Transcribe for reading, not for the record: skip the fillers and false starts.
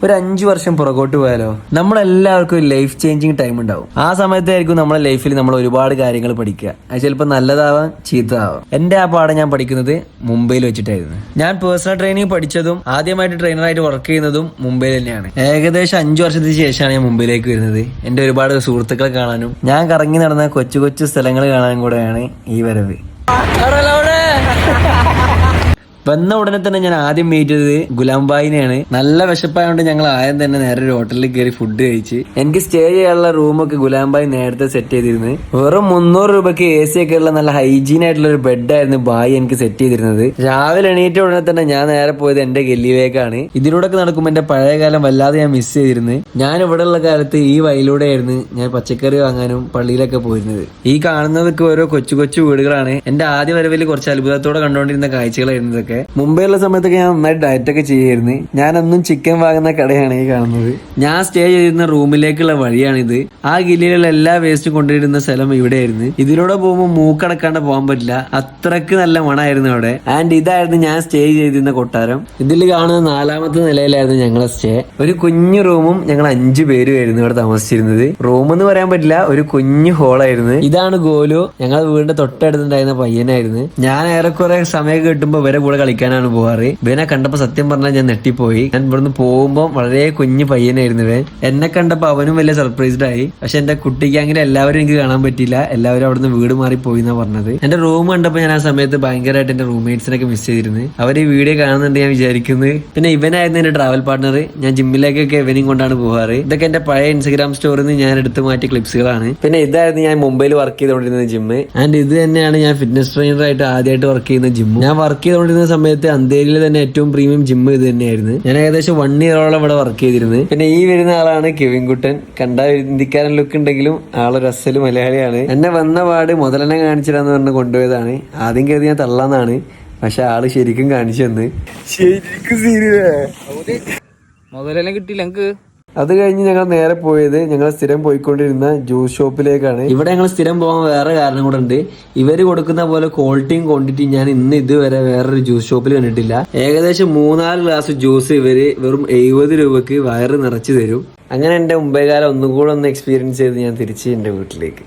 ഒരു 5 വർഷം പുറകോട്ട് പോയാലോ? നമ്മളെല്ലാവർക്കും ഒരു ലൈഫ് ചേഞ്ചിങ് ടൈം ഉണ്ടാവും. ആ സമയത്തായിരിക്കും നമ്മുടെ ലൈഫിൽ നമ്മൾ ഒരുപാട് കാര്യങ്ങൾ പഠിക്കുക. അത് ചിലപ്പോൾ നല്ലതാവാം, ചീത്തതാവാം. എന്റെ ആ പാഠം ഞാൻ പഠിക്കുന്നത് മുംബൈയിൽ വെച്ചിട്ടായിരുന്നു. ഞാൻ പേഴ്സണൽ ട്രെയിനിങ് പഠിച്ചതും ആദ്യമായിട്ട് ട്രെയിനറായിട്ട് വർക്ക് ചെയ്യുന്നതും മുംബൈയിൽ തന്നെയാണ്. ഏകദേശം 5 വർഷത്തിന് ശേഷമാണ് ഞാൻ മുംബൈയിലേക്ക് വരുന്നത്. എന്റെ ഒരുപാട് സുഹൃത്തുക്കളെ കാണാനും ഞാൻ കറങ്ങി നടന്ന കൊച്ചു കൊച്ചു സ്ഥലങ്ങൾ കാണാനും കൂടെയാണ് ഈ വരവ്. വന്ന ഉടനെ തന്നെ ഞാൻ ആദ്യം മീറ്റ് ചെയ്തത് ഗുലാംബായിനെയാണ്. നല്ല വിശപ്പായതുകൊണ്ട് ഞങ്ങൾ ആദ്യം തന്നെ നേരെ ഒരു ഹോട്ടലിൽ കയറി ഫുഡ് കഴിച്ച്. എനിക്ക് സ്റ്റേ ചെയ്യാനുള്ള റൂമൊക്കെ ഗുലാംബായി നേരത്തെ സെറ്റ് ചെയ്തിരുന്നത്. വെറും 300 രൂപയ്ക്ക് AC ഒക്കെ ഉള്ള നല്ല ഹൈജീൻ ആയിട്ടുള്ള ഒരു ബെഡായിരുന്നു ബായി എനിക്ക് സെറ്റ് ചെയ്തിരുന്നത്. രാവിലെ എണീറ്റ ഉടനെ തന്നെ ഞാൻ നേരെ പോയത് എന്റെ ഗല്ലിയിലേക്കാണ്. ഇതിലൂടെ നടക്കുമ്പോൾ എന്റെ പഴയ കാലം വല്ലാതെ ഞാൻ മിസ് ചെയ്തിരുന്നു. ഞാൻ ഇവിടെ ഉള്ള കാലത്ത് ഈ വഴിയിലൂടെ ആയിരുന്നു ഞാൻ പച്ചക്കറി വാങ്ങാനും പള്ളിയിലൊക്കെ പോയിരുന്നത്. ഈ കാണുന്നതൊക്കെ ഓരോ കൊച്ചു കൊച്ചു വീടുകളാണ്. എന്റെ ആദ്യ വരവിൽ കുറച്ച് അത്ഭുതത്തോടെ കണ്ടുകൊണ്ടിരുന്ന കാഴ്ചകളായിരുന്നു ഇതൊക്കെ. മുംബൈയിലുള്ള സമയത്തൊക്കെ ഞാൻ നന്നായിട്ട് ഡയറ്റൊക്കെ ചെയ്യായിരുന്നു. ഞാനൊന്നും ചിക്കൻ വാങ്ങുന്ന കടയാണ് ഈ കാണുന്നത്. ഞാൻ സ്റ്റേ ചെയ്തിരുന്ന റൂമിലേക്കുള്ള വഴിയാണിത്. ആ ഗില്ലിയിലുള്ള എല്ലാ വേസ്റ്റും കൊണ്ടുവരുന്ന സ്ഥലം ഇവിടെയായിരുന്നു. ഇതിലൂടെ പോകുമ്പോൾ മൂക്കടക്കാണ്ട് പോകാൻ പറ്റില്ല, അത്രക്ക് നല്ല മണമായിരുന്നു അവിടെ. ആൻഡ് ഇതായിരുന്നു ഞാൻ സ്റ്റേ ചെയ്തിരുന്ന കൊട്ടാരം. ഇതിൽ കാണുന്ന 4ാമത്തെ നിലയിലായിരുന്നു ഞങ്ങളെ സ്റ്റേ. ഒരു കുഞ്ഞു റൂമും ഞങ്ങൾ 5 പേരുമായിരുന്നു ഇവിടെ താമസിച്ചിരുന്നത്. റൂം എന്ന് പറയാൻ പറ്റില്ല, ഒരു കുഞ്ഞു ഹോളായിരുന്നു. ഇതാണ് ഗോലു, ഞങ്ങളുടെ വീടിന്റെ തൊട്ടടുത്തുണ്ടായിരുന്ന പയ്യനായിരുന്നു. ഞാൻ ഏറെക്കുറെ സമയം കിട്ടുമ്പോൾ ഇവരെ കൂടെ കളിക്കാനാണ് പോവാറ്. ഇവനെ കണ്ടപ്പോ സത്യം പറഞ്ഞാൽ ഞാൻ നെട്ടിപ്പോയി. ഞാൻ ഇവിടുന്ന് പോകുമ്പോൾ വളരെ കുഞ്ഞു പയ്യനായിരുന്നു ഇവൻ. എന്നെ കണ്ടപ്പോ അവനും വലിയ സർപ്രൈസ്ഡ് ആയി. പക്ഷെ എന്റെ കുട്ടിക്ക് അങ്ങനെ എല്ലാവരും എനിക്ക് കാണാൻ പറ്റില്ല. എല്ലാവരും അവിടുന്ന് വീട് മാറി പോയി എന്നാ പറഞ്ഞത്. എന്റെ റൂം കണ്ടപ്പോ ഞാൻ ആ സമയത്ത് ഭയങ്കരമായിട്ട് എന്റെ റൂംമേറ്റ്സിനൊക്കെ മിസ് ചെയ്തിരുന്നു. അവർ ഈ വീഡിയോ കാണുന്നുണ്ട് ഞാൻ വിചാരിക്കുന്നത്. പിന്നെ ഇവനായിരുന്നു എന്റെ ട്രാവൽ പാർട്ണർ. ഞാൻ ജിമ്മിലേക്കൊക്കെ ഇവനെയും കൊണ്ടാണ് പോവാറ്. ഇതൊക്കെ എന്റെ പഴയ ഇൻസ്റ്റാഗ്രാം സ്റ്റോറിൽ നിന്ന് ഞാൻ എടുത്തു മാറ്റിയ ക്ലിപ്സുകളാണ്. പിന്നെ ഇതായിരുന്നു ഞാൻ മുംബൈയിൽ വർക്ക് ചെയ്തുകൊണ്ടിരുന്ന ജിമ്മ്. ആൻഡ് ഇത് തന്നെയാണ് ഞാൻ ഫിറ്റ്നസ് ട്രെയിനറായിട്ട് ആദ്യമായിട്ട് വർക്ക് ചെയ്യുന്ന ജിമ്മ്. ഞാൻ വർക്ക് ചെയ്തുകൊണ്ടിരുന്ന സമയത്ത് അന്തേരിയിൽ തന്നെ ഏറ്റവും പ്രീമിയം ജിമ്മ് ഇത് തന്നെയായിരുന്നു. ഞാൻ ഏകദേശം 1 ഇയറോളം ഇവിടെ വർക്ക് ചെയ്തിരുന്നു. പിന്നെ ഈ വരുന്ന ആളാണ് കെവിൻകുട്ടൻ. കണ്ട ഇന്ത്യക്കാരൻ ലുക്ക് ഉണ്ടെങ്കിലും ആളൊരു അസല് മലയാളിയാണ്. എന്നെ വന്ന പാട് മുതലെന്നെ കാണിച്ചിടാന്ന് പറഞ്ഞ് കൊണ്ടുപോയതാണ്. ആദ്യം കരുതി ഞാൻ തള്ളാന്നാണ്, പക്ഷെ ആള് ശരിക്കും കാണിച്ചു തന്ന്. ശരിക്കും മുതലെല്ലാം കിട്ടിയില്ല ഞങ്ങക്ക്. അത് കഴിഞ്ഞ് ഞങ്ങൾ നേരെ പോയത് ഞങ്ങൾ സ്ഥിരം പോയിക്കൊണ്ടിരുന്ന ജ്യൂസ് ഷോപ്പിലേക്കാണ്. ഇവിടെ ഞങ്ങൾ സ്ഥിരം പോകാൻ വേറെ കാരണം കൂടെ ഉണ്ട്. ഇവര് കൊടുക്കുന്ന പോലെ ക്വാളിറ്റിയും ക്വാണ്ടിറ്റിയും ഞാൻ ഇന്ന് ഇതുവരെ വേറൊരു ജ്യൂസ് ഷോപ്പിൽ കണ്ടിട്ടില്ല. ഏകദേശം 3-4 ഗ്ലാസ് ജ്യൂസ് ഇവര് വെറും 70 രൂപക്ക് വയറ് നിറച്ചു തരും. അങ്ങനെ എന്റെ മുംബൈ കാലം ഒന്നും കൂടെ ഒന്ന് എക്സ്പീരിയൻസ് ചെയ്ത് ഞാൻ തിരിച്ച് എന്റെ വീട്ടിലേക്ക്.